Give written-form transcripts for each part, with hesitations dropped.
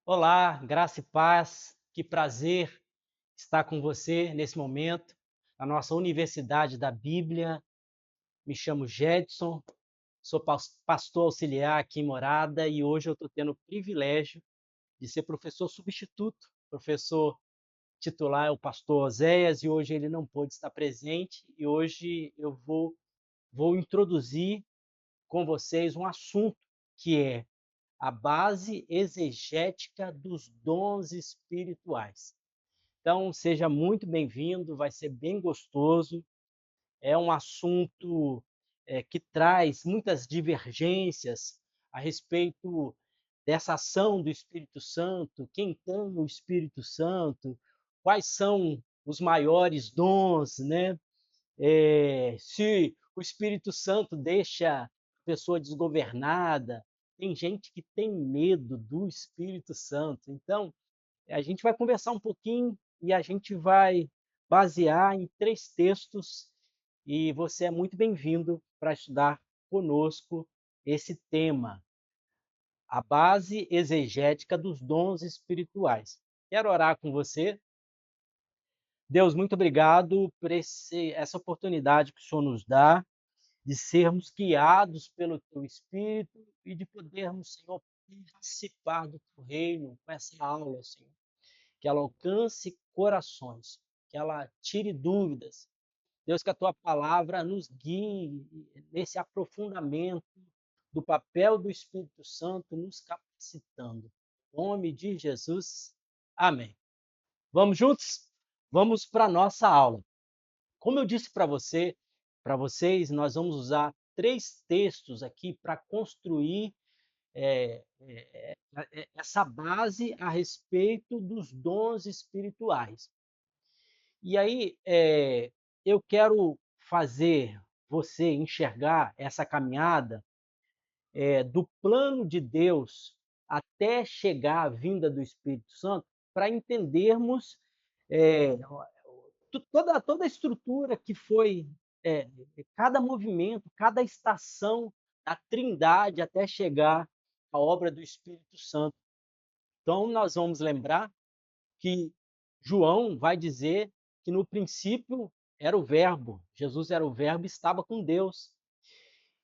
Olá, graça e paz. Que prazer estar com você nesse momento, na nossa Universidade da Bíblia. Me chamo Jedson, sou pastor auxiliar aqui em Morada e hoje eu estou tendo o privilégio de ser professor substituto. Professor titular é o pastor Oséias e hoje ele não pôde estar presente e hoje eu vou introduzir com vocês um assunto que é a base exegética dos dons espirituais. Então, seja muito bem-vindo, vai ser bem gostoso. É um assunto que traz muitas divergências a respeito dessa ação do Espírito Santo, quem tem o Espírito Santo, quais são os maiores dons, né? Se o Espírito Santo deixa a pessoa desgovernada, tem gente que tem medo do Espírito Santo. Então, a gente vai conversar um pouquinho e a gente vai basear em 3 textos e você é muito bem-vindo para estudar conosco esse tema, a base exegética dos dons espirituais. Quero orar com você. Deus, muito obrigado por essa oportunidade que o Senhor nos dá de sermos guiados pelo Teu Espírito e de podermos, Senhor, participar do Teu reino com essa aula, Senhor. Que ela alcance corações, que ela tire dúvidas. Deus, que a tua palavra nos guie nesse aprofundamento do papel do Espírito Santo nos capacitando. Em nome de Jesus. Amém. Vamos juntos? Vamos para a nossa aula. Como eu disse para vocês, nós vamos usar 3 textos aqui para construir essa base a respeito dos dons espirituais. E aí, eu quero fazer você enxergar essa caminhada, do plano de Deus até chegar à vinda do Espírito Santo, para entendermos, eh, toda a estrutura que foi, eh, cada movimento, cada estação da Trindade até chegar à obra do Espírito Santo. Então nós vamos lembrar que João vai dizer que no princípio era o Verbo, Jesus era o Verbo e estava com Deus.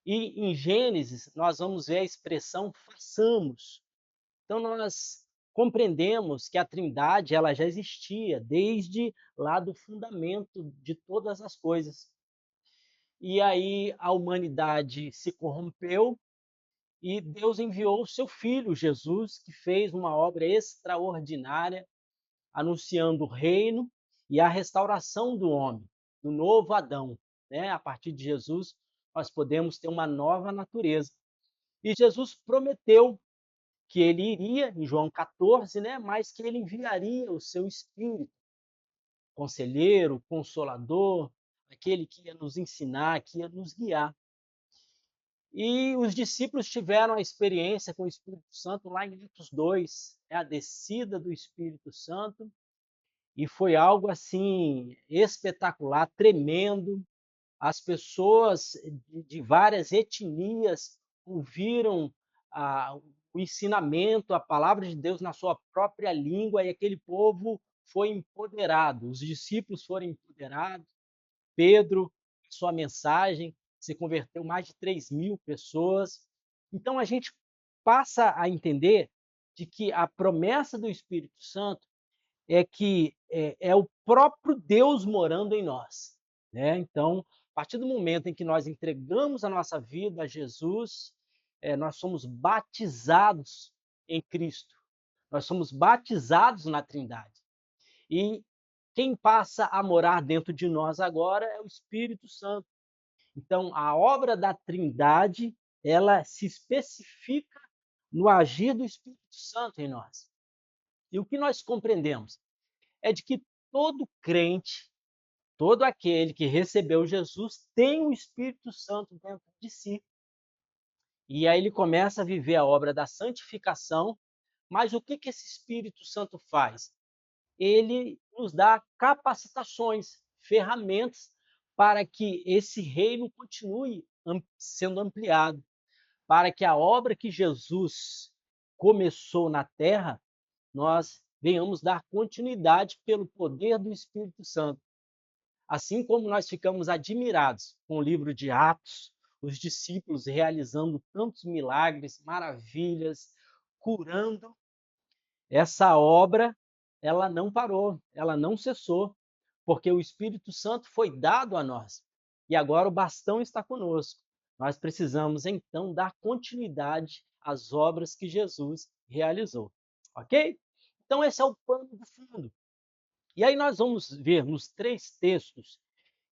E em Gênesis nós vamos ver a expressão façamos. Então nós compreendemos que a Trindade ela já existia desde lá do fundamento de todas as coisas. E aí a humanidade se corrompeu e Deus enviou o seu filho Jesus, que fez uma obra extraordinária anunciando o reino e a restauração do homem, do novo Adão. Né? A partir de Jesus, nós podemos ter uma nova natureza. E Jesus prometeu que ele iria, em João 14, né? Mas que ele enviaria o seu Espírito, conselheiro, consolador, aquele que ia nos ensinar, que ia nos guiar. E os discípulos tiveram a experiência com o Espírito Santo lá em Atos 2, é a descida do Espírito Santo, e foi algo assim espetacular, tremendo. As pessoas de várias etnias ouviram o ensinamento, a palavra de Deus na sua própria língua e aquele povo foi empoderado. Os discípulos foram empoderados. Pedro, sua mensagem, se converteu mais de 3.000 pessoas. Então a gente passa a entender de que a promessa do Espírito Santo é que é o próprio Deus morando em nós, né? Então, a partir do momento em que nós entregamos a nossa vida a Jesus, nós somos batizados em Cristo, nós somos batizados na Trindade. E quem passa a morar dentro de nós agora é o Espírito Santo. Então, a obra da Trindade, ela se especifica no agir do Espírito Santo em nós. E o que nós compreendemos? É de que todo crente, todo aquele que recebeu Jesus tem o Espírito Santo dentro de si. E aí ele começa a viver a obra da santificação, mas o que esse Espírito Santo faz? Ele nos dá capacitações, ferramentas para que esse reino continue sendo ampliado, para que a obra que Jesus começou na terra nós venhamos dar continuidade pelo poder do Espírito Santo. Assim como nós ficamos admirados com o livro de Atos, os discípulos realizando tantos milagres, maravilhas, curando, essa obra ela não parou, ela não cessou, porque o Espírito Santo foi dado a nós. E agora o bastão está conosco. Nós precisamos então dar continuidade às obras que Jesus realizou. OK? Então esse é o pano do fundo. E aí nós vamos ver nos 3 textos,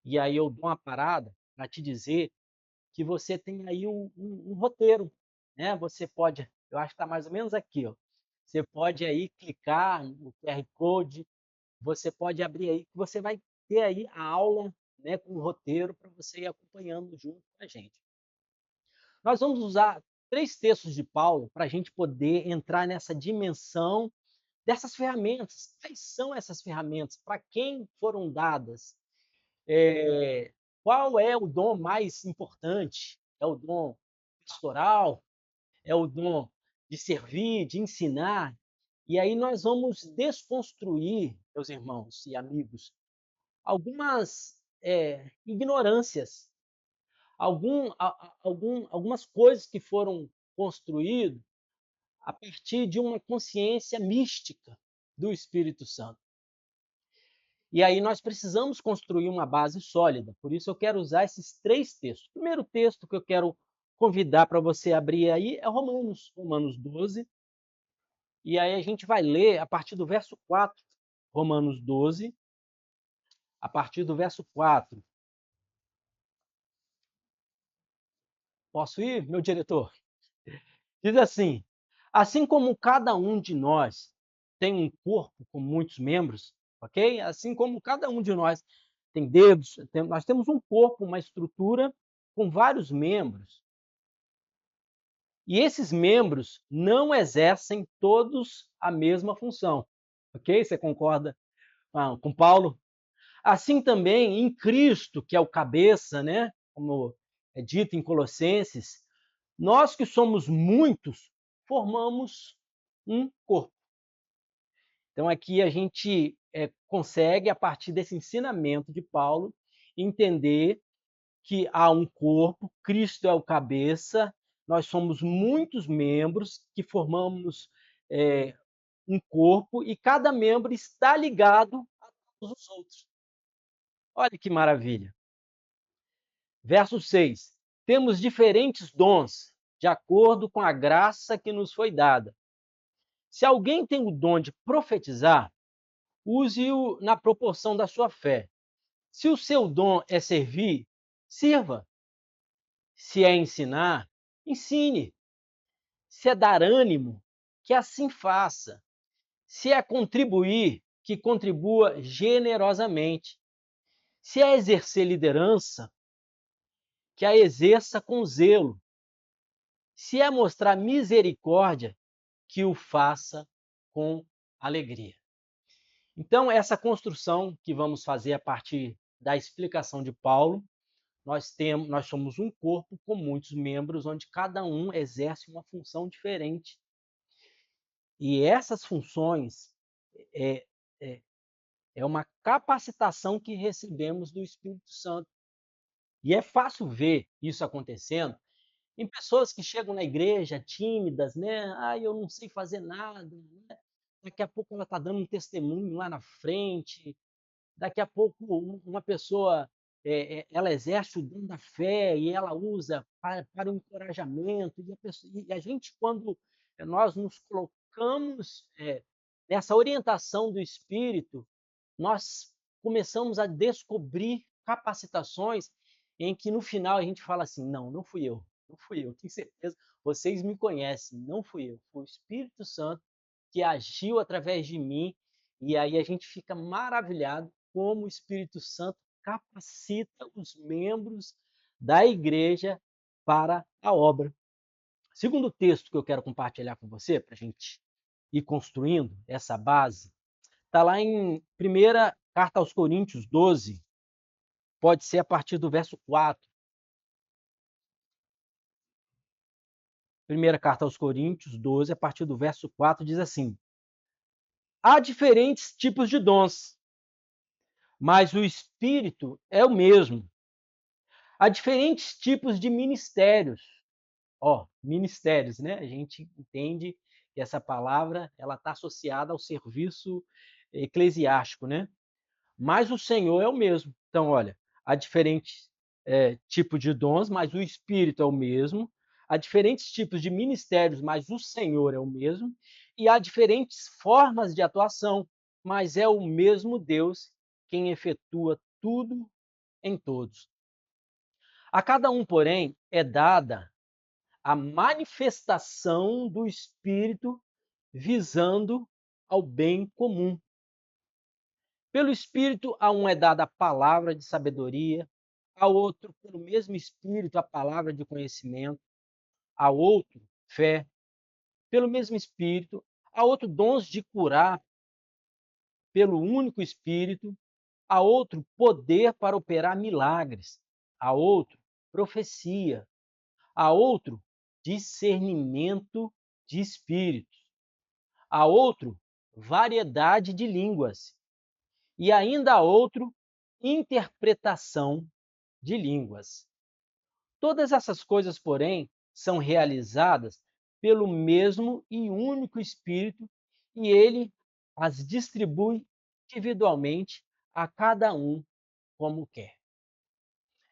e aí eu dou uma parada para te dizer que você tem aí um roteiro, né? Você pode, eu acho que está mais ou menos aqui, ó. Você pode aí clicar no QR Code, você pode abrir aí, que você vai ter aí a aula, né, com o roteiro para você ir acompanhando junto com a gente. Nós vamos usar 3 textos de Paulo para a gente poder entrar nessa dimensão dessas ferramentas. Quais são essas ferramentas? Para quem foram dadas? Qual é o dom mais importante? É o dom pastoral? É o dom de servir, de ensinar? E aí nós vamos desconstruir, meus irmãos e amigos, algumas ignorâncias, algumas coisas que foram construídas a partir de uma consciência mística do Espírito Santo. E aí nós precisamos construir uma base sólida. Por isso eu quero usar esses 3 textos. O primeiro texto que eu quero convidar para você abrir aí é Romanos 12. E aí a gente vai ler a partir do verso 4, Romanos 12, a partir do verso 4. Posso ir, meu diretor? Diz assim: assim como cada um de nós tem um corpo com muitos membros, ok? Assim como cada um de nós tem dedos, nós temos um corpo, uma estrutura com vários membros. E esses membros não exercem todos a mesma função, ok? Você concorda com Paulo? Assim também em Cristo, que é o cabeça, né? Como é dito em Colossenses, nós que somos muitos, formamos um corpo. Então aqui a gente consegue, a partir desse ensinamento de Paulo, entender que há um corpo, Cristo é o cabeça, nós somos muitos membros que formamos um corpo e cada membro está ligado a todos os outros. Olha que maravilha. Verso 6. Temos diferentes dons, de acordo com a graça que nos foi dada. Se alguém tem o dom de profetizar, use-o na proporção da sua fé. Se o seu dom é servir, sirva. Se é ensinar, ensine. Se é dar ânimo, que assim faça. Se é contribuir, que contribua generosamente. Se é exercer liderança, que a exerça com zelo. Se é mostrar misericórdia, que o faça com alegria. Então, essa construção que vamos fazer a partir da explicação de Paulo, nós somos um corpo com muitos membros, onde cada um exerce uma função diferente. E essas funções é, é, é uma capacitação que recebemos do Espírito Santo. E é fácil ver isso acontecendo em pessoas que chegam na igreja tímidas, né? Ah, eu não sei fazer nada, né? Daqui a pouco ela está dando um testemunho lá na frente, daqui a pouco uma pessoa ela exerce o dom da fé e ela usa para o encorajamento, e a gente, quando nós nos colocamos nessa orientação do Espírito, nós começamos a descobrir capacitações em que no final a gente fala assim, não, não fui eu, não fui eu, tenho certeza, vocês me conhecem, não fui eu, foi o Espírito Santo que agiu através de mim, e aí a gente fica maravilhado como o Espírito Santo capacita os membros da igreja para a obra. Segundo texto que eu quero compartilhar com você, para a gente ir construindo essa base, está lá em primeira carta aos Coríntios 12, pode ser a partir do verso 4. Primeira carta aos Coríntios 12, a partir do verso 4, diz assim: Há diferentes tipos de dons, mas o Espírito é o mesmo. Há diferentes tipos de ministérios. Ministérios, né? A gente entende que essa palavra ela está associada ao serviço eclesiástico, né? Mas o Senhor é o mesmo. Então, olha, há diferentes tipos de dons, mas o Espírito é o mesmo. Há diferentes tipos de ministérios, mas o Senhor é o mesmo. E há diferentes formas de atuação, mas é o mesmo Deus quem efetua tudo em todos. A cada um, porém, é dada a manifestação do Espírito visando ao bem comum. Pelo Espírito, a um é dada a palavra de sabedoria, ao outro, pelo mesmo Espírito, a palavra de conhecimento, ao outro, fé, pelo mesmo Espírito, a outro, dons de curar, pelo único Espírito, a outro, poder para operar milagres, a outro, profecia, a outro, discernimento de espíritos, a outro, variedade de línguas, e ainda a outro, interpretação de línguas. Todas essas coisas, porém, são realizadas pelo mesmo e único Espírito, e ele as distribui individualmente a cada um como quer.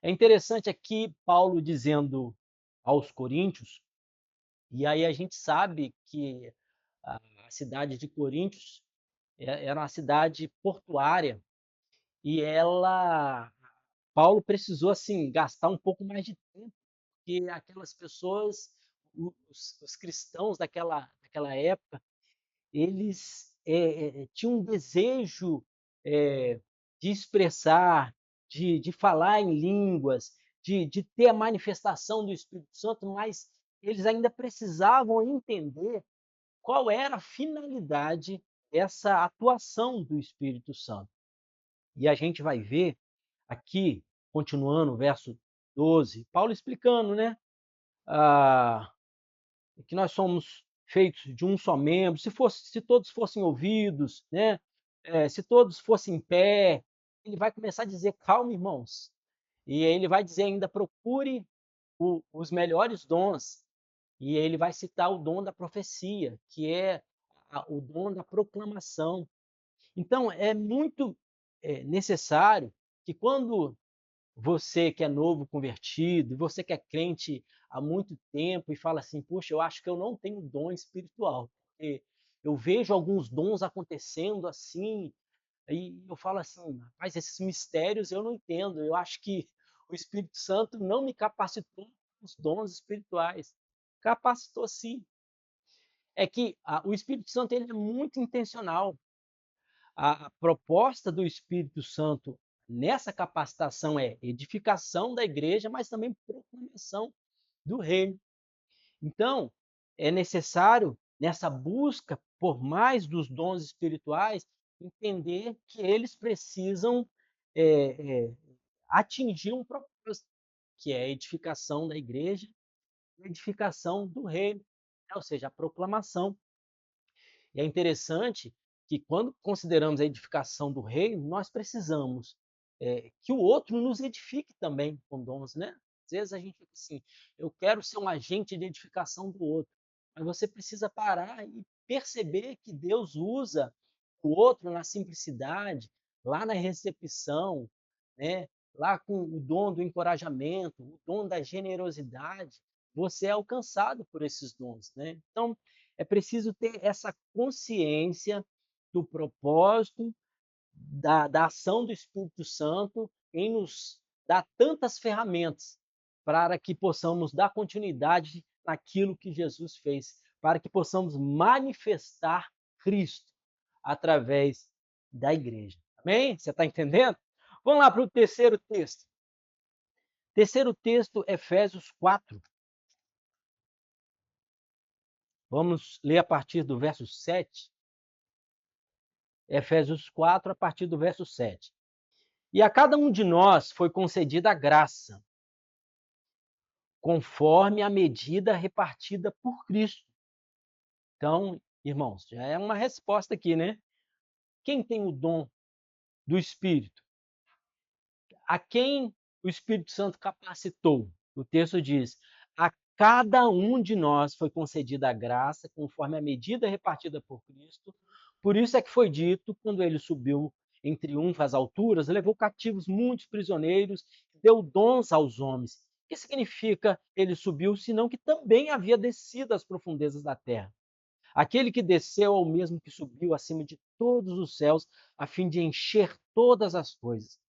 É interessante aqui Paulo dizendo aos coríntios, e aí a gente sabe que a cidade de Coríntios era uma cidade portuária e Paulo precisou assim gastar um pouco mais de tempo, porque aquelas pessoas, os cristãos daquela época, eles tinham um desejo de expressar, de falar em línguas, de ter a manifestação do Espírito Santo, mas eles ainda precisavam entender qual era a finalidade dessa atuação do Espírito Santo. E a gente vai ver aqui, continuando o verso 12, Paulo explicando, né? Ah, que nós somos feitos de um só membro, se todos fossem ouvidos, né? Se todos fossem em pé, ele vai começar a dizer, calma, irmãos. E ele vai dizer ainda, procure os melhores dons. E ele vai citar o dom da profecia, que é o dom da proclamação. Então, é muito necessário que quando você que é novo convertido, você que é crente há muito tempo e fala assim, puxa, eu acho que eu não tenho dom espiritual, porque eu vejo alguns dons acontecendo assim, e eu falo assim, rapaz, esses mistérios eu não entendo, eu acho que o Espírito Santo não me capacitou com os dons espirituais. Capacitou sim. É que o Espírito Santo ele é muito intencional. A proposta do Espírito Santo nessa capacitação é edificação da igreja, mas também proclamação do reino. Então, é necessário, nessa busca por mais dos dons espirituais, entender que eles precisam é, é, atingir um propósito, que é a edificação da igreja, a edificação do reino, ou seja, a proclamação. E é interessante que, quando consideramos a edificação do reino, nós precisamos que o outro nos edifique também com dons, né? Às vezes a gente fica assim, eu quero ser um agente de edificação do outro, mas você precisa parar e perceber que Deus usa o outro na simplicidade, lá na recepção, né? Lá com o dom do encorajamento, o dom da generosidade, você é alcançado por esses dons, né? Então, é preciso ter essa consciência do propósito, da ação do Espírito Santo em nos dar tantas ferramentas para que possamos dar continuidade naquilo que Jesus fez, para que possamos manifestar Cristo através da igreja. Amém? Você está entendendo? Vamos lá para o terceiro texto. Terceiro texto, Efésios 4. Vamos ler a partir do verso 7. Efésios 4, a partir do verso 7. E a cada um de nós foi concedida a graça, conforme a medida repartida por Cristo. Então, irmãos, já é uma resposta aqui, né? Quem tem o dom do Espírito? A quem o Espírito Santo capacitou? O texto diz: a cada um de nós foi concedida a graça conforme a medida repartida por Cristo. Por isso é que foi dito, quando ele subiu em triunfo às alturas, levou cativos muitos prisioneiros, deu dons aos homens. O que significa ele subiu, senão que também havia descido às profundezas da terra? Aquele que desceu é o mesmo que subiu acima de todos os céus, a fim de encher todas as coisas.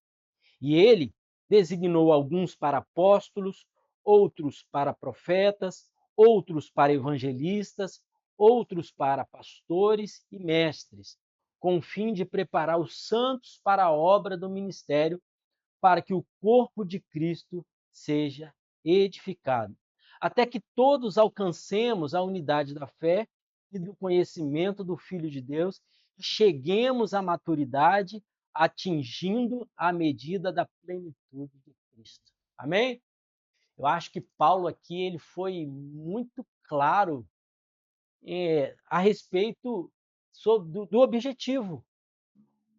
E ele designou alguns para apóstolos, outros para profetas, outros para evangelistas, outros para pastores e mestres, com o fim de preparar os santos para a obra do ministério, para que o corpo de Cristo seja edificado, até que todos alcancemos a unidade da fé e do conhecimento do Filho de Deus e cheguemos à maturidade, atingindo a medida da plenitude de Cristo. Amém? Eu acho que Paulo aqui ele foi muito claro a respeito do objetivo.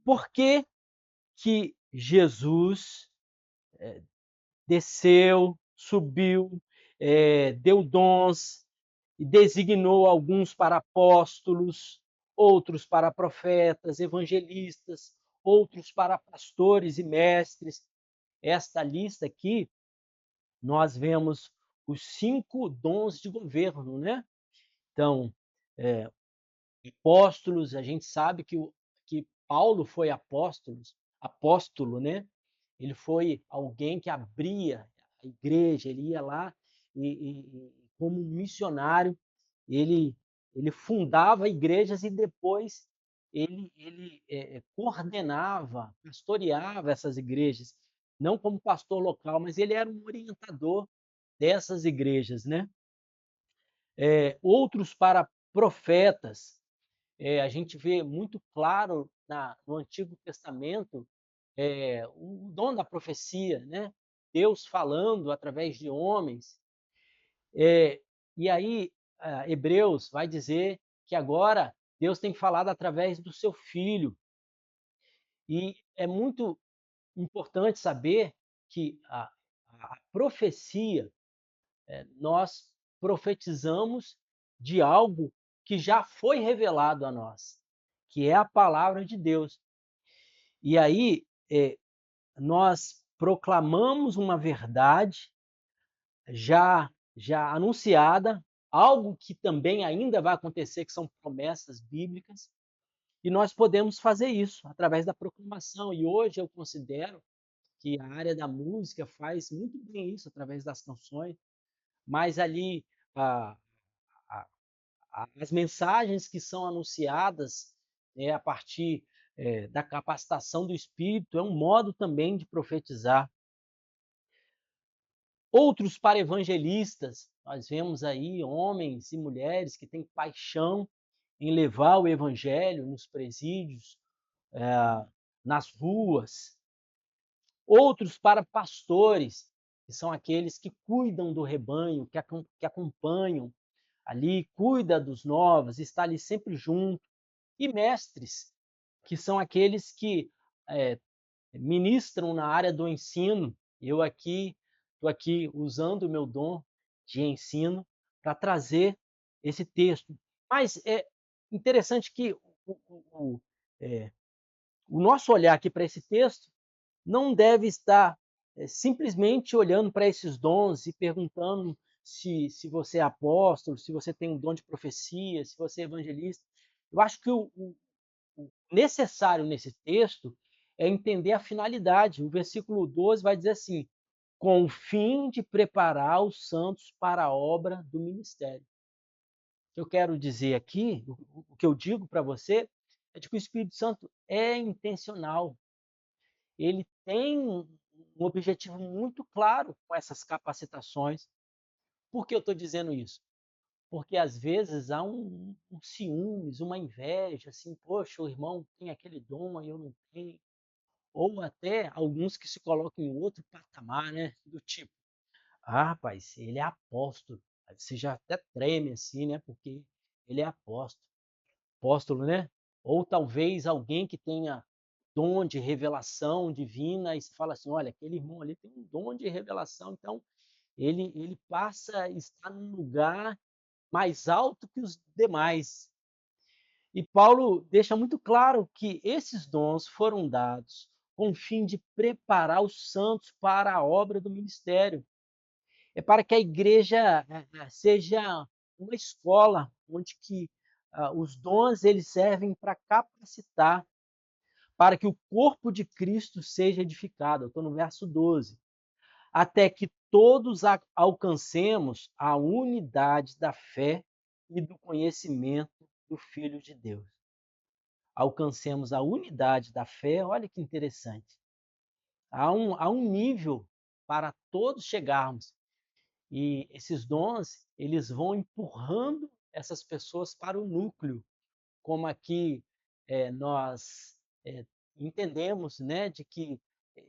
Por que que Jesus desceu, subiu, deu dons e designou alguns para apóstolos, outros para profetas, evangelistas, outros para pastores e mestres. Esta lista aqui, nós vemos os 5 dons de governo, né? Então, apóstolos, a gente sabe que Paulo foi apóstolo, né? Ele foi alguém que abria a igreja, ele ia lá como missionário, ele, ele fundava igrejas e depois ele coordenava, pastoreava essas igrejas, não como pastor local, mas ele era um orientador dessas igrejas, né? Outros para profetas, a gente vê muito claro no Antigo Testamento o dom da profecia, né? Deus falando através de homens. E aí, Hebreus vai dizer que agora Deus tem falado através do seu Filho. E é muito importante saber que a profecia, nós profetizamos de algo que já foi revelado a nós, que é a palavra de Deus. E aí, nós proclamamos uma verdade já anunciada, algo que também ainda vai acontecer, que são promessas bíblicas, e nós podemos fazer isso através da proclamação. E hoje eu considero que a área da música faz muito bem isso através das canções, mas ali a, as mensagens que são anunciadas a partir da capacitação do Espírito é um modo também de profetizar. Outros para evangelistas, nós vemos aí homens e mulheres que têm paixão em levar o evangelho nos presídios, nas ruas. Outros para pastores, que são aqueles que cuidam do rebanho, que acompanham ali, cuida dos novos, está ali sempre junto. E mestres, que são aqueles que ministram na área do ensino. Eu estou aqui usando o meu dom de ensino para trazer esse texto. Mas é interessante que o nosso olhar aqui para esse texto não deve estar simplesmente olhando para esses dons e perguntando se você é apóstolo, se você tem um dom de profecia, se você é evangelista. Eu acho que o necessário nesse texto é entender a finalidade. O versículo 12 vai dizer assim: com o fim de preparar os santos para a obra do ministério. O que eu quero dizer aqui, o que eu digo para você, é de que o Espírito Santo é intencional. Ele tem um objetivo muito claro com essas capacitações. Por que eu estou dizendo isso? Porque às vezes há um ciúmes, uma inveja, assim, poxa, o irmão tem aquele dom e eu não tenho. Ou até alguns que se colocam em outro patamar, né? Do tipo, rapaz, ele é apóstolo. Aí você já até treme assim, né? Porque ele é apóstolo. Apóstolo, né? Ou talvez alguém que tenha dom de revelação divina e se fala assim, olha, aquele irmão ali tem um dom de revelação, então ele passa a estar num lugar mais alto que os demais. E Paulo deixa muito claro que esses dons foram dados com o fim de preparar os santos para a obra do ministério. É para que a igreja seja uma escola onde que os dons eles servem para capacitar, para que o corpo de Cristo seja edificado. Eu estou no verso 12. Até que todos alcancemos a unidade da fé e do conhecimento do Filho de Deus. Alcancemos a unidade da fé, olha que interessante. Há um nível para todos chegarmos. E esses dons, eles vão empurrando essas pessoas para o núcleo, como aqui nós entendemos, né, de que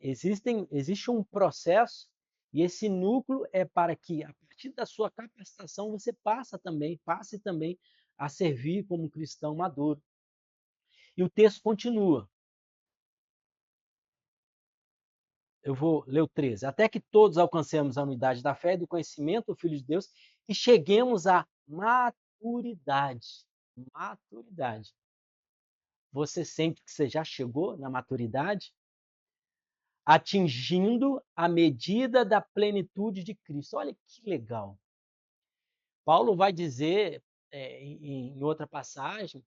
existe um processo e esse núcleo é para que, a partir da sua capacitação, você passe também a servir como um cristão maduro. E o texto continua. Eu vou ler o 13. Até que todos alcancemos a unidade da fé e do conhecimento do Filho de Deus e cheguemos à maturidade. Maturidade. Você sente que você já chegou na maturidade? Atingindo a medida da plenitude de Cristo. Olha que legal. Paulo vai dizer em outra passagem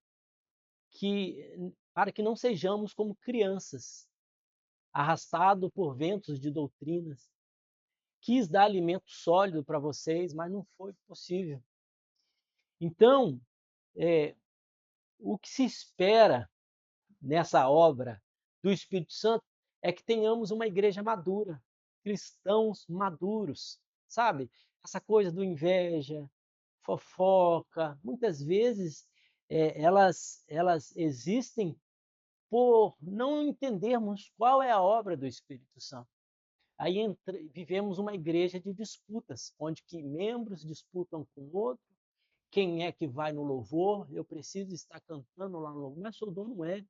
que para que não sejamos como crianças, arrastados por ventos de doutrinas. Quis dar alimento sólido para vocês, mas não foi possível. Então, o que se espera nessa obra do Espírito Santo é que tenhamos uma igreja madura, cristãos maduros, sabe? Essa coisa do inveja, fofoca, muitas vezes elas existem por não entendermos qual é a obra do Espírito Santo. Aí vivemos uma igreja de disputas, onde que membros disputam com o outro, quem é que vai no louvor, eu preciso estar cantando lá no louvor, mas o dom não é,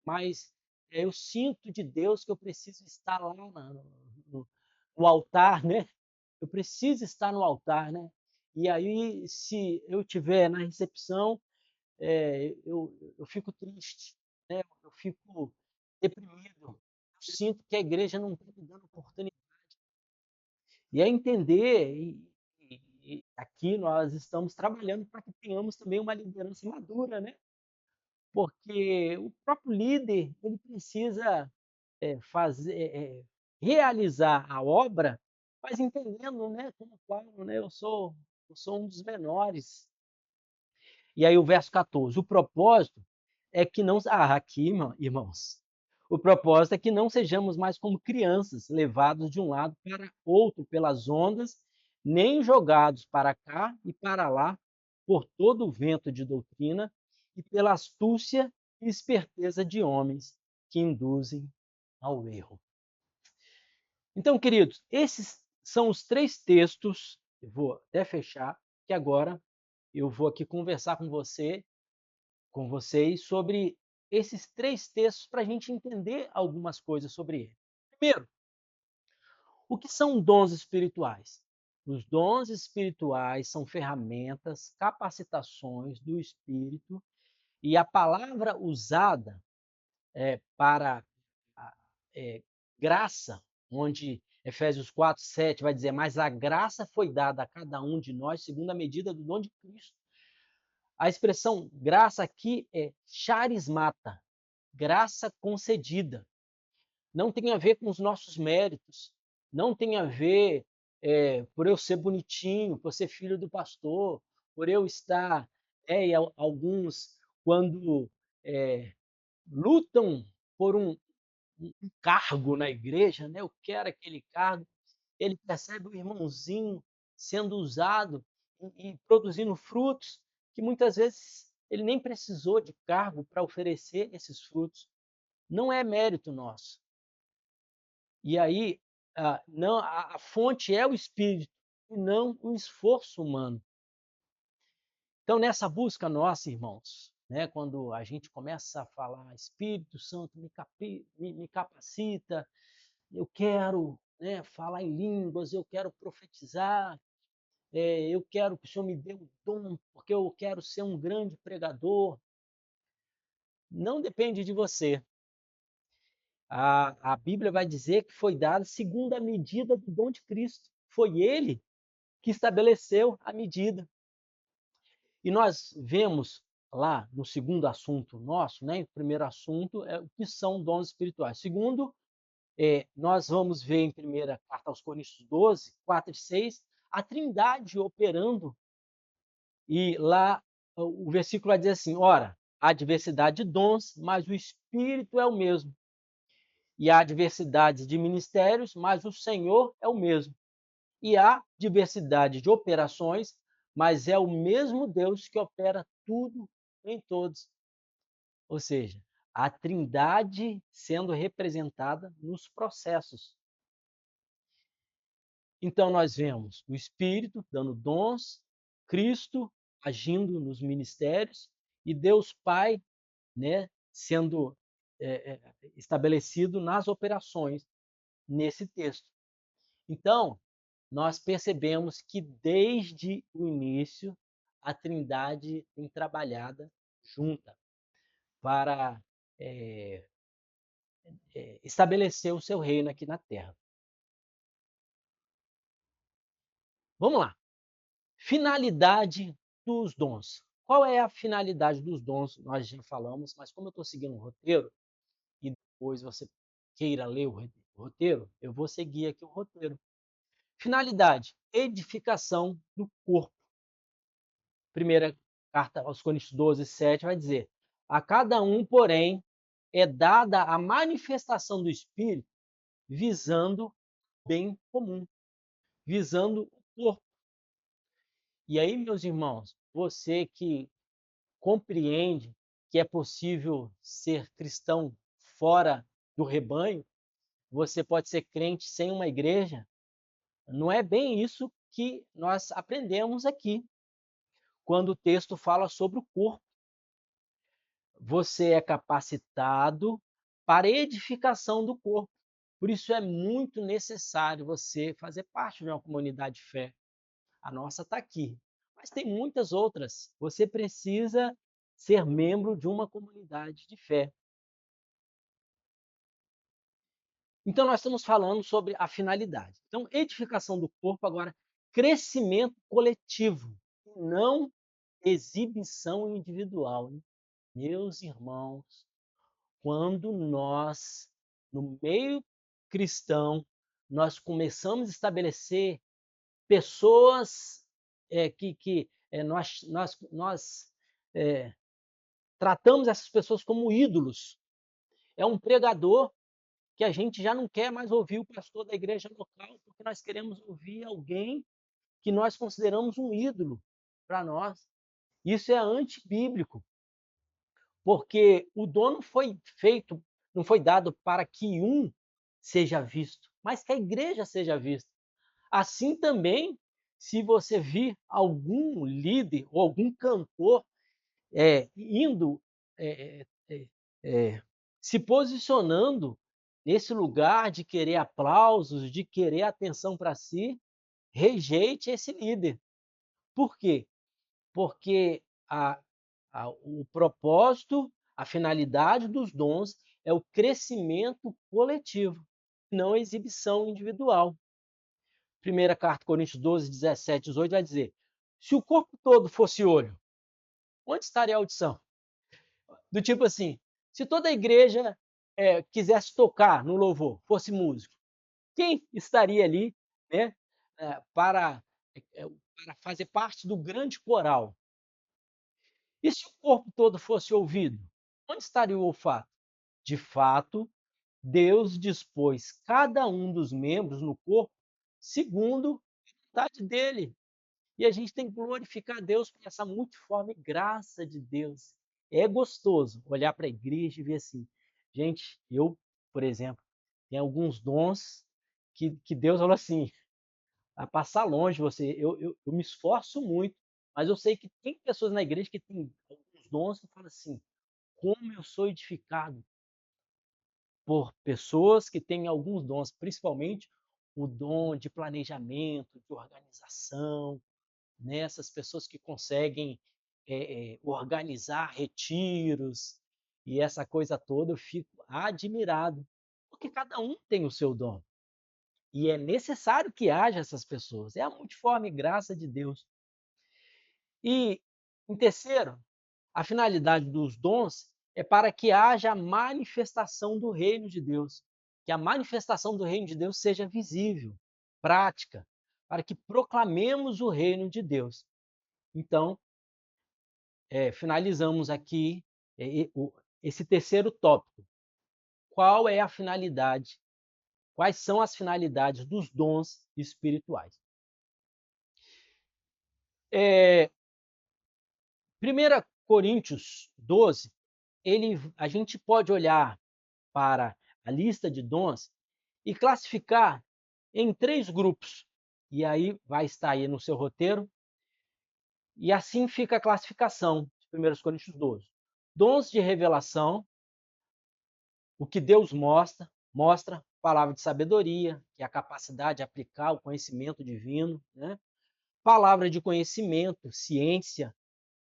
mas eu sinto de Deus que eu preciso estar lá no altar, né? Eu preciso estar no altar, né? E aí, se eu tiver na recepção, eu fico triste, né? Eu fico deprimido, eu sinto que a igreja não está me dando oportunidade. E é entender, e aqui nós estamos trabalhando para que tenhamos também uma liderança madura, né? Porque o próprio líder ele precisa realizar a obra, mas entendendo, né, como Paulo, né, eu sou um dos menores. E aí o verso 14, o propósito é que não, aqui, irmãos, o propósito é que não sejamos mais como crianças, levados de um lado para outro pelas ondas, nem jogados para cá e para lá por todo o vento de doutrina e pela astúcia e esperteza de homens que induzem ao erro. Então, queridos, esses são os 3 textos, eu vou até fechar, que agora eu vou aqui conversar com vocês sobre esses 3 textos para a gente entender algumas coisas sobre ele. Primeiro, o que são dons espirituais? Os dons espirituais são ferramentas, capacitações do Espírito e a palavra usada para graça, onde Efésios 4:7 vai dizer, mas a graça foi dada a cada um de nós segundo a medida do dom de Cristo. A expressão graça aqui é charismata, graça concedida. Não tem a ver com os nossos méritos, não tem a ver por eu ser bonitinho, por ser filho do pastor, por eu estar. E alguns, quando lutam por um cargo na igreja, né? Eu quero aquele cargo. Ele percebe o irmãozinho sendo usado e produzindo frutos que muitas vezes ele nem precisou de cargo para oferecer esses frutos. Não é mérito nosso. E aí, não, a fonte é o Espírito e não o esforço humano. Então, nessa busca nossa, irmãos, né? Quando a gente começa a falar, Espírito Santo me capacita, eu quero, né, falar em línguas, eu quero profetizar, eu quero que o Senhor me dê um dom, porque eu quero ser um grande pregador. Não depende de você. A Bíblia vai dizer que foi dada segundo a medida do dom de Cristo. Foi Ele que estabeleceu a medida. E nós vemos lá no segundo assunto nosso, né? O primeiro assunto é o que são dons espirituais. Segundo, nós vamos ver em primeira carta aos Coríntios 12, 4 e 6, a Trindade operando. E lá o versículo vai dizer assim: ora, há diversidade de dons, mas o Espírito é o mesmo. E há diversidade de ministérios, mas o Senhor é o mesmo. E há diversidade de operações, mas é o mesmo Deus que opera tudo em todos. Ou seja, a Trindade sendo representada nos processos. Então nós vemos o Espírito dando dons, Cristo agindo nos ministérios e Deus Pai, né, sendo estabelecido nas operações nesse texto. Então, nós percebemos que desde o início a Trindade tem trabalhado junta para estabelecer o seu reino aqui na Terra. Vamos lá. Finalidade dos dons. Qual é a finalidade dos dons? Nós já falamos, mas como eu estou seguindo o roteiro, e depois você queira ler o roteiro, eu vou seguir aqui o roteiro. Finalidade: edificação do corpo. Primeira carta aos Coríntios 12, 7 vai dizer: a cada um, porém, é dada a manifestação do Espírito visando o bem comum, visando o corpo. E aí, meus irmãos, você que compreende que é possível ser cristão fora do rebanho, você pode ser crente sem uma igreja, não é bem isso que nós aprendemos aqui, quando o texto fala sobre o corpo. Você é capacitado para edificação do corpo. Por isso é muito necessário você fazer parte de uma comunidade de fé. A nossa está aqui, mas tem muitas outras. Você precisa ser membro de uma comunidade de fé. Então, nós estamos falando sobre a finalidade. Então, edificação do corpo, agora, crescimento coletivo, não exibição individual. Hein? Meus irmãos, quando nós, no meio cristão, nós começamos a estabelecer pessoas nós tratamos essas pessoas como ídolos. É um pregador que a gente já não quer mais ouvir o pastor da igreja local, porque nós queremos ouvir alguém que nós consideramos um ídolo para nós. Isso é antibíblico, porque o dom não foi feito, não foi dado para que um seja visto, mas que a igreja seja vista. Assim também, se você vir algum líder ou algum cantor indo, é, é, se posicionando nesse lugar de querer aplausos, de querer atenção para si, rejeite esse líder. Por quê? Porque o propósito, a finalidade dos dons é o crescimento coletivo, não a exibição individual. Primeira carta Coríntios 12, 17, 18 vai dizer: se o corpo todo fosse olho, onde estaria a audição? Do tipo assim, se toda a igreja quisesse tocar no louvor, fosse músico, quem estaria ali, né, para, para fazer parte do grande coral? E se o corpo todo fosse ouvido, onde estaria o olfato? De fato, Deus dispôs cada um dos membros no corpo segundo a vontade dele. E a gente tem que glorificar Deus por essa multiforme graça de Deus. É gostoso olhar para a igreja e ver assim, gente, eu, por exemplo, tenho alguns dons que Deus falou assim, a passar longe você. Eu me esforço muito, mas eu sei que tem pessoas na igreja que têm alguns dons e fala assim: como eu sou edificado por pessoas que têm alguns dons, principalmente o dom de planejamento, de organização, né? Essas pessoas que conseguem organizar retiros e essa coisa toda, eu fico admirado, porque cada um tem o seu dom. E é necessário que haja essas pessoas. É a multiforme graça de Deus. E, em terceiro, a finalidade dos dons é para que haja a manifestação do reino de Deus, que a manifestação do reino de Deus seja visível, prática, para que proclamemos o reino de Deus. Então, finalizamos aqui esse terceiro tópico. Qual é a finalidade? Quais são as finalidades dos dons espirituais? 1 Coríntios 12, a gente pode olhar para a lista de dons e classificar em 3 grupos. E aí vai estar aí no seu roteiro. E assim fica a classificação de 1 Coríntios 12. Dons de revelação, o que Deus mostra palavra de sabedoria, que é a capacidade de aplicar o conhecimento divino, né? Palavra de conhecimento, ciência,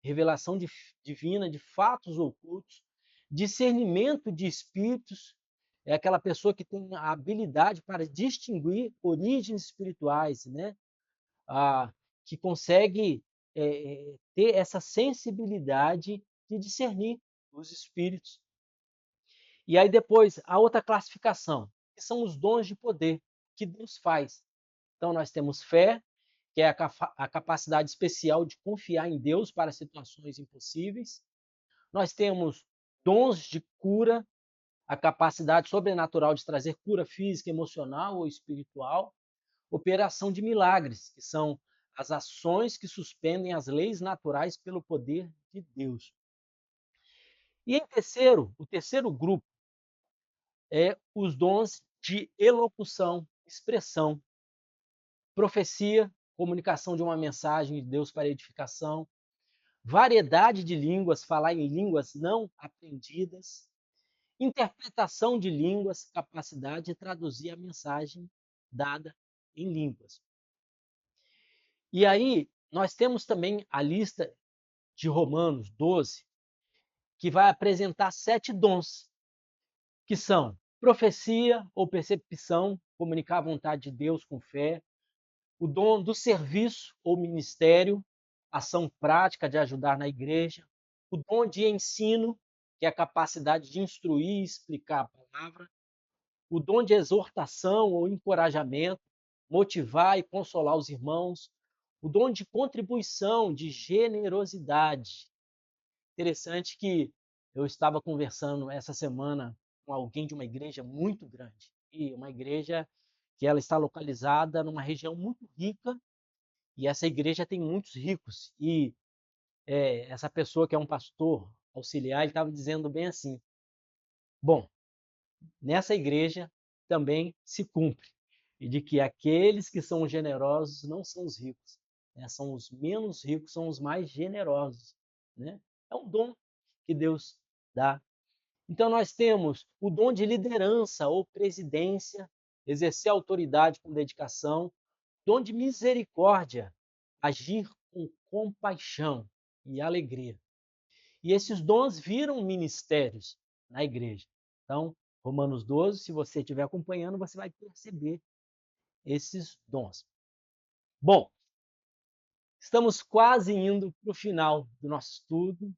revelação divina de fatos ocultos, discernimento de espíritos, é aquela pessoa que tem a habilidade para distinguir origens espirituais, né? Que consegue ter essa sensibilidade de discernir os espíritos. E aí depois, a outra classificação, que são os dons de poder que Deus faz. Então nós temos fé, que é a capacidade especial de confiar em Deus para situações impossíveis. Nós temos dons de cura, a capacidade sobrenatural de trazer cura física, emocional ou espiritual. Operação de milagres, que são as ações que suspendem as leis naturais pelo poder de Deus. E em terceiro, o terceiro grupo é os dons de elocução, expressão, profecia, comunicação de uma mensagem de Deus para edificação, variedade de línguas, falar em línguas não aprendidas, interpretação de línguas, capacidade de traduzir a mensagem dada em línguas. E aí, nós temos também a lista de Romanos 12, que vai apresentar 7 dons, que são profecia ou percepção, comunicar a vontade de Deus com fé, o dom do serviço ou ministério, ação prática de ajudar na igreja, o dom de ensino, que é a capacidade de instruir e explicar a palavra, o dom de exortação ou encorajamento, motivar e consolar os irmãos, o dom de contribuição, de generosidade. Interessante que eu estava conversando essa semana com alguém de uma igreja muito grande, e uma igreja que ela está localizada numa região muito rica, e essa igreja tem muitos ricos. E essa pessoa que é um pastor auxiliar, ele estava dizendo bem assim: bom, nessa igreja também se cumpre, e de que aqueles que são generosos não são os ricos, né? São os menos ricos, são os mais generosos, né? É um dom que Deus dá. Então nós temos o dom de liderança ou presidência, exercer autoridade com dedicação, dom de misericórdia, agir com compaixão e alegria. E esses dons viram ministérios na igreja. Então, Romanos 12, se você estiver acompanhando, você vai perceber esses dons. Bom, estamos quase indo para o final do nosso estudo,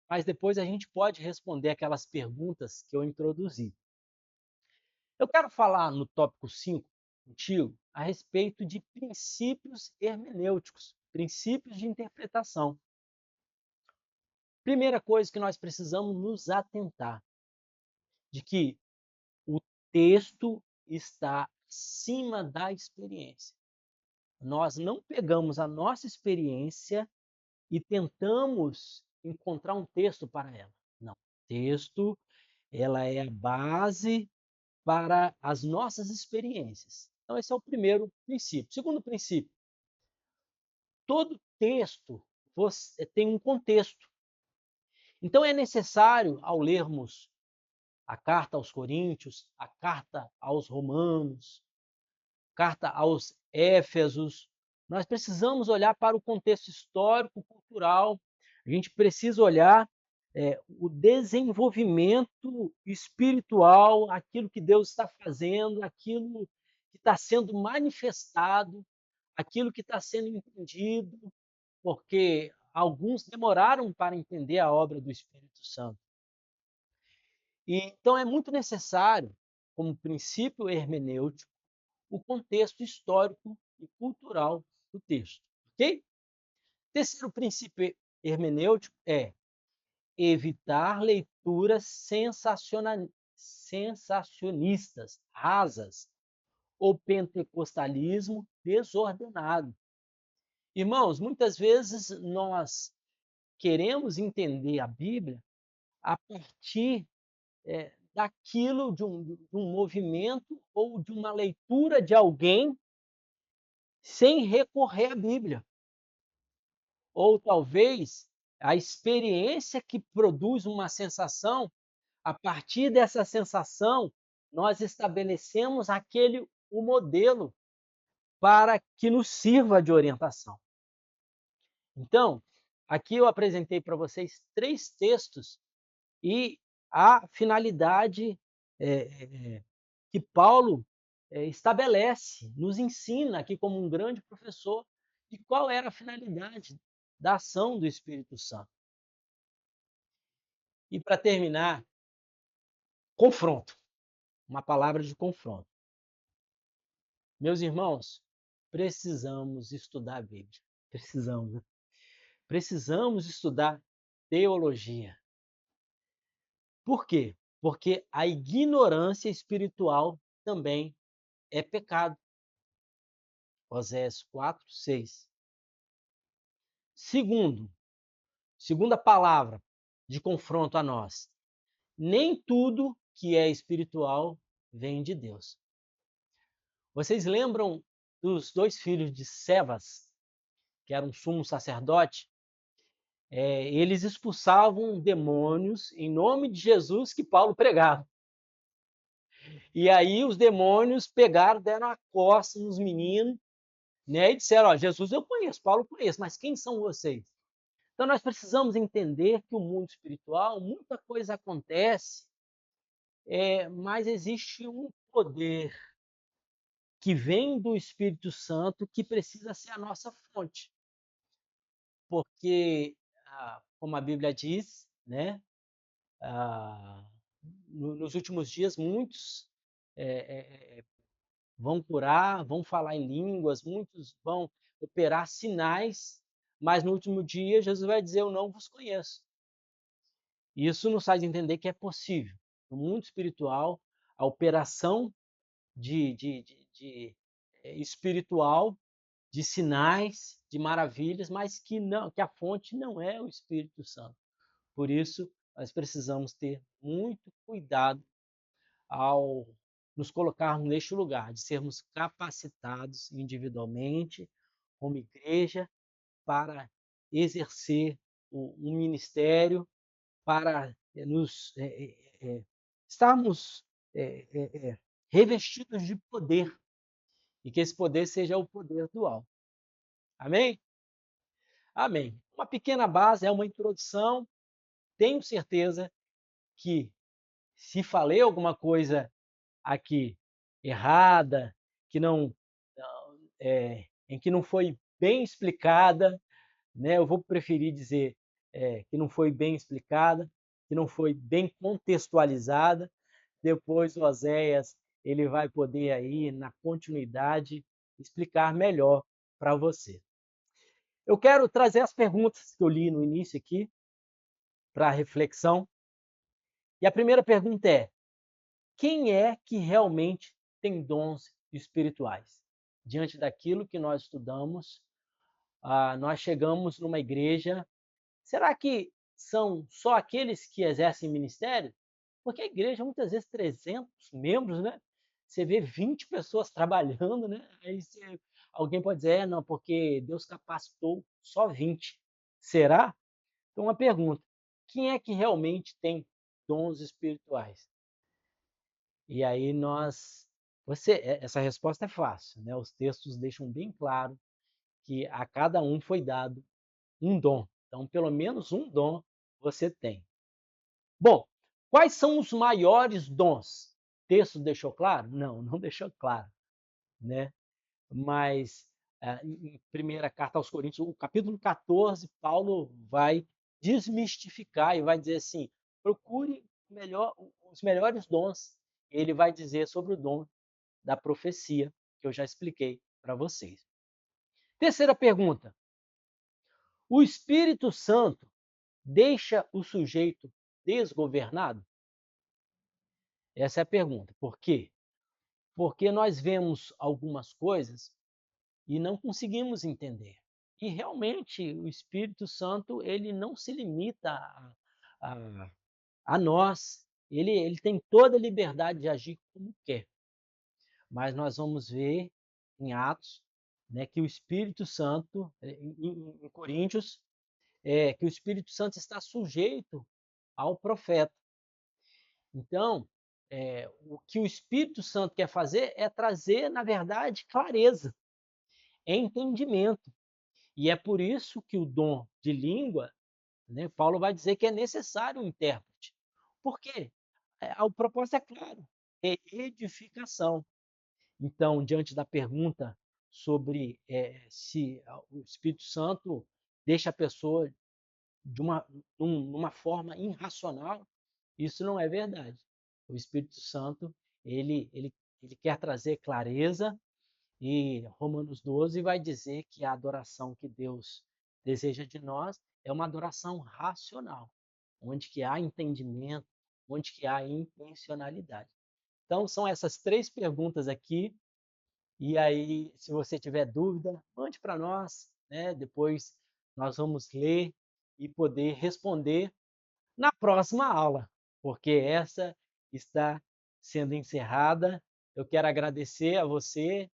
mas depois a gente pode responder aquelas perguntas que eu introduzi. Eu quero falar no tópico 5 contigo a respeito de princípios hermenêuticos, princípios de interpretação. Primeira coisa que nós precisamos nos atentar de que o texto está acima da experiência. Nós não pegamos a nossa experiência e tentamos encontrar um texto para ela. Não. O texto, ela é a base para as nossas experiências. Então, esse é o primeiro princípio. Segundo princípio, todo texto tem um contexto. Então é necessário, ao lermos a carta aos Coríntios, a carta aos Romanos, carta aos Éfesos, nós precisamos olhar para o contexto histórico, cultural, a gente precisa olhar o desenvolvimento espiritual, aquilo que Deus está fazendo, aquilo que está sendo manifestado, aquilo que está sendo entendido, porque alguns demoraram para entender a obra do Espírito Santo. E, então é muito necessário, como princípio hermenêutico, o contexto histórico e cultural do texto, ok? Terceiro princípio hermenêutico é evitar leituras sensacionistas, rasas, ou pentecostalismo desordenado. Irmãos, muitas vezes nós queremos entender a Bíblia a partir daquilo, de um movimento ou de uma leitura de alguém sem recorrer à Bíblia. Ou talvez a experiência que produz uma sensação, a partir dessa sensação, nós estabelecemos o modelo para que nos sirva de orientação. Então, aqui eu apresentei para vocês 3 textos e a finalidade que Paulo estabelece, nos ensina aqui como um grande professor, de qual era a finalidade da ação do Espírito Santo. E para terminar, confronto, uma palavra de confronto. Meus irmãos, precisamos estudar a Bíblia, precisamos, né? Precisamos estudar teologia. Por quê? Porque a ignorância espiritual também é pecado. Oséias 4:6. Segunda palavra de confronto a nós. Nem tudo que é espiritual vem de Deus. Vocês lembram dos 2 filhos de Sevas, que era um sumo sacerdote? Eles expulsavam demônios em nome de Jesus que Paulo pregava. E aí os demônios pegaram, deram a costa nos meninos, né, e disseram: ó, Jesus eu conheço, Paulo eu conheço, mas quem são vocês? Então nós precisamos entender que o mundo espiritual, muita coisa acontece, mas existe um poder que vem do Espírito Santo que precisa ser a nossa fonte. Porque, como a Bíblia diz, né, ah, nos últimos dias muitos vão curar, vão falar em línguas, muitos vão operar sinais, mas no último dia Jesus vai dizer: eu não vos conheço. Isso nos faz entender que é possível, no mundo espiritual, a operação espiritual, de sinais, de maravilhas, mas que a fonte não é o Espírito Santo. Por isso, nós precisamos ter muito cuidado ao nos colocarmos neste lugar, de sermos capacitados individualmente, como igreja, para exercer um ministério, para estarmos revestidos de poder, e que esse poder seja o poder do alto. Amém? Amém. Uma pequena base, é uma introdução. Tenho certeza que, se falei alguma coisa aqui errada, que em que não foi bem explicada, né? Eu vou preferir dizer que não foi bem explicada, que não foi bem contextualizada. Depois o Oséias ele vai poder aí na continuidade explicar melhor para você. Eu quero trazer as perguntas que eu li no início aqui para reflexão. E a primeira pergunta é: quem é que realmente tem dons espirituais? Diante daquilo que nós estudamos, nós chegamos numa igreja. Será que são só aqueles que exercem ministério? Porque a igreja, muitas vezes, 300 membros, né? Você vê 20 pessoas trabalhando, né? Aí alguém pode dizer: não, porque Deus capacitou só 20. Será? Então, uma pergunta: quem é que realmente tem dons espirituais? E aí essa resposta é fácil, né? Os textos deixam bem claro que a cada um foi dado um dom. Então, pelo menos um dom você tem. Bom, quais são os maiores dons? O texto deixou claro? Não, não deixou claro, né? Mas em primeira carta aos Coríntios, o capítulo 14, Paulo vai desmistificar e vai dizer assim: procure os melhores dons. Ele vai dizer sobre o dom da profecia, que eu já expliquei para vocês. Terceira pergunta: o Espírito Santo deixa o sujeito desgovernado? Essa é a pergunta. Por quê? Porque nós vemos algumas coisas e não conseguimos entender. E realmente o Espírito Santo ele não se limita a, a nós, ele tem toda a liberdade de agir como quer. Mas nós vamos ver em Atos, né, que o Espírito Santo, em Coríntios, que o Espírito Santo está sujeito ao profeta. Então, o que o Espírito Santo quer fazer é trazer, na verdade, clareza, entendimento. E é por isso que o dom de língua, né, Paulo vai dizer que é necessário um intérprete. Por quê? O propósito é claro, é edificação. Então, diante da pergunta sobre se o Espírito Santo deixa a pessoa de uma forma irracional, isso não é verdade. O Espírito Santo, ele quer trazer clareza e Romanos 12 vai dizer que a adoração que Deus deseja de nós é uma adoração racional, onde que há entendimento, onde que há intencionalidade. Então, são essas três perguntas aqui. E aí, se você tiver dúvida, mande para nós, né? Depois nós vamos ler e poder responder na próxima aula, porque essa está sendo encerrada. Eu quero agradecer a você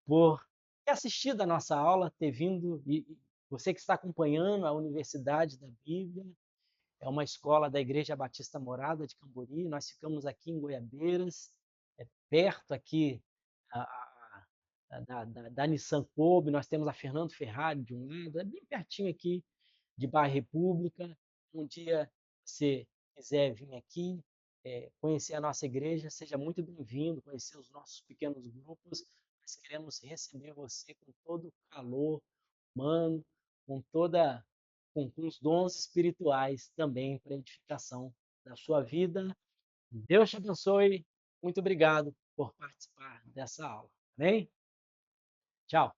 por ter assistido a nossa aula, ter vindo, e você que está acompanhando a Universidade da Bíblia, é uma escola da Igreja Batista Morada de Cambori, nós ficamos aqui em Goiabeiras, perto aqui a, da Nissan Kobe, nós temos a Fernando Ferrari de um lado, é bem pertinho aqui de Bairro República. Um dia você quiser vir aqui, conhecer a nossa igreja, seja muito bem-vindo, conhecer os nossos pequenos grupos. Nós queremos receber você com todo o calor humano, com toda com os dons espirituais também para edificação da sua vida. Deus te abençoe. Muito obrigado por participar dessa aula. Amém? Tchau.